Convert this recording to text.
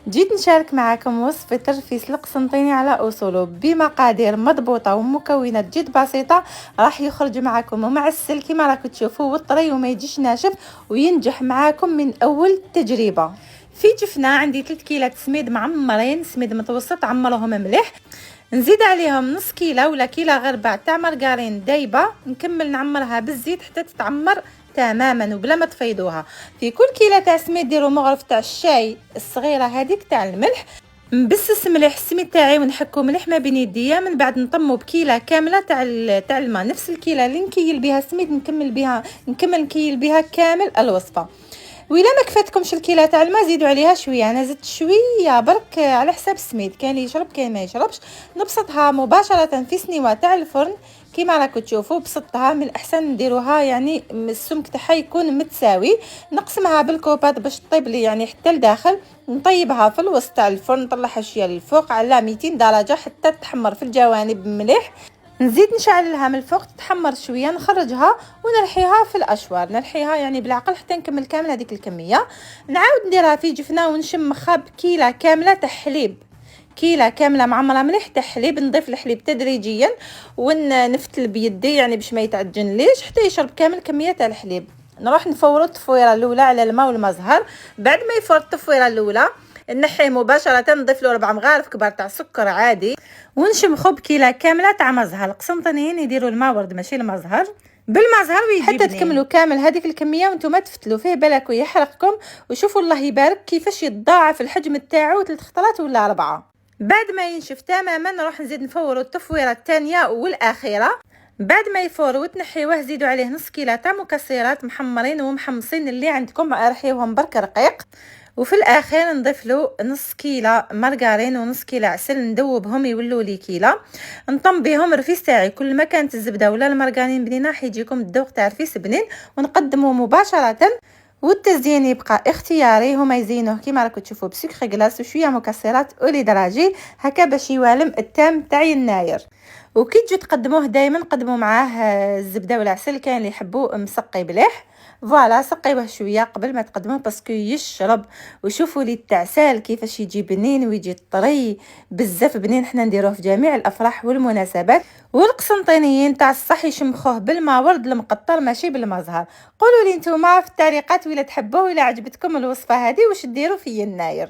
جيت نشارك معكم وصفة ترفيس القسنطيني على أصوله بمقادير مضبوطة ومكونات جد بسيطة. راح يخرج معكم معسل كما راكم تشوفوا والطري وما يجيش ناشف وينجح معاكم من أول تجربة. في جفنة عندي 3 كيلات سميد معمرين، سميد متوسط عمرهم مليح. نزيد عليهم نص كيلة ولا كيلة غربع تاع مرقارين دايبه، نكمل نعمرها بالزيت حتى تتعمر تماما وبلا ما تفيضوها. في كل كيلة تاع سميد ديروا مغرف تاع الشاي الصغيره هذيك تاع الملح. نبسس مليح السميد تاعي ونحكو مليح ما بين يديا، من بعد نطمو بكيله كامله تاع الماء، نفس الكيله اللي نكيل بها السميد نكمل نكيل بها كامل الوصفه. وإلا ما كفاتكمش الكيله تاع الماء زيدوا عليها شويه، انا زدت شويه برك على حساب السميد، كاين اللي يشرب كاين ما يشربش. نبسطها مباشره في سنيوه تاع الفرن كيما راكم تشوفوا. بسطتها من الاحسن نديروها يعني السمك تاعها يكون متساوي. نقسمها بالكوبات باش طيب لي يعني حتى لداخل. نطيبها في الوسط تاع الفرن، نطلعها شويه للفوق على 200 درجه حتى تحمر في الجوانب مليح. نزيد نشعلها من الفوق تتحمر شويه، نخرجها ونرحيها في الاشوار، نرحيها يعني بالعقل حتى نكمل كامل هذيك الكميه. نعاود نديرها في جفنه ونشمخها بكيله كامله تاع حليب، كيله كامله معمره مليح تاع حليب. نضيف الحليب تدريجيا ونفتل بيدي يعني باش ما يتعجن ليش حتى يشرب كامل كميه تاع الحليب. نروح نفورو التفويره الاولى على الماء والماء زهر. بعد ما يفور التفويره الاولى نحيه مباشره، نضيف له 4 مغارف كبار تاع سكر عادي ونشمخو بكيله كامله تاع ماء زهر. القسنطينيين يديروا الماء ورد ماشي الماء زهر، بالماء زهر ويجي حتى تكملوا كامل هذيك الكميه وانتم تفتلوا فيه بالك ويحرقكم. وشوفوا الله يبارك كيفاش يتضاعف الحجم تاعو 3 خطرات ولا 4. بعد ما ينشف تماما نروح نزيد نفوروا التفويره الثانيه والاخيره. بعد ما يفور وتنحيوه زيدوا عليه نص كيلة تاع مكسرات محمرين ومحمصين اللي عندكم، رحيوهم برك رقيق. وفي الاخير نضيف له نص كيلة مرقارين ونص كيلة عسل ندوبهم يولوا لي كيلة. نطم بهم رفيس تاعي، كل ما كانت الزبده ولا المرقارين بنينه حيجيكم الذوق تاع رفيس بنين. ونقدمه مباشره، والتزيين يبقى اختياري، هما يزينوه كيما راكم تشوفوا بسكر غلاس وشويه مكسرات اولي دراجي هكا باش يوالم التام تاع يناير. وكي تجوا تقدموه دائما قدموا معاه الزبده والعسل، كاين اللي يحبوه مسقي بليح. فوالا سقيوه شويه قبل ما تقدموه باسكو يشرب. وشوفوا لي التعسال كيفاش يجي بنين ويجي طري بزاف بنين. حنا نديروه في جميع الافراح والمناسبات. والقسنطينيين تاع الصح يشمخوه بالماء ورد المقطر ماشي بالماء زهر. قولوا لي نتوما في التعليقات ولا تحبوه ولا عجبتكم الوصفه هذه واش ديروا في يناير.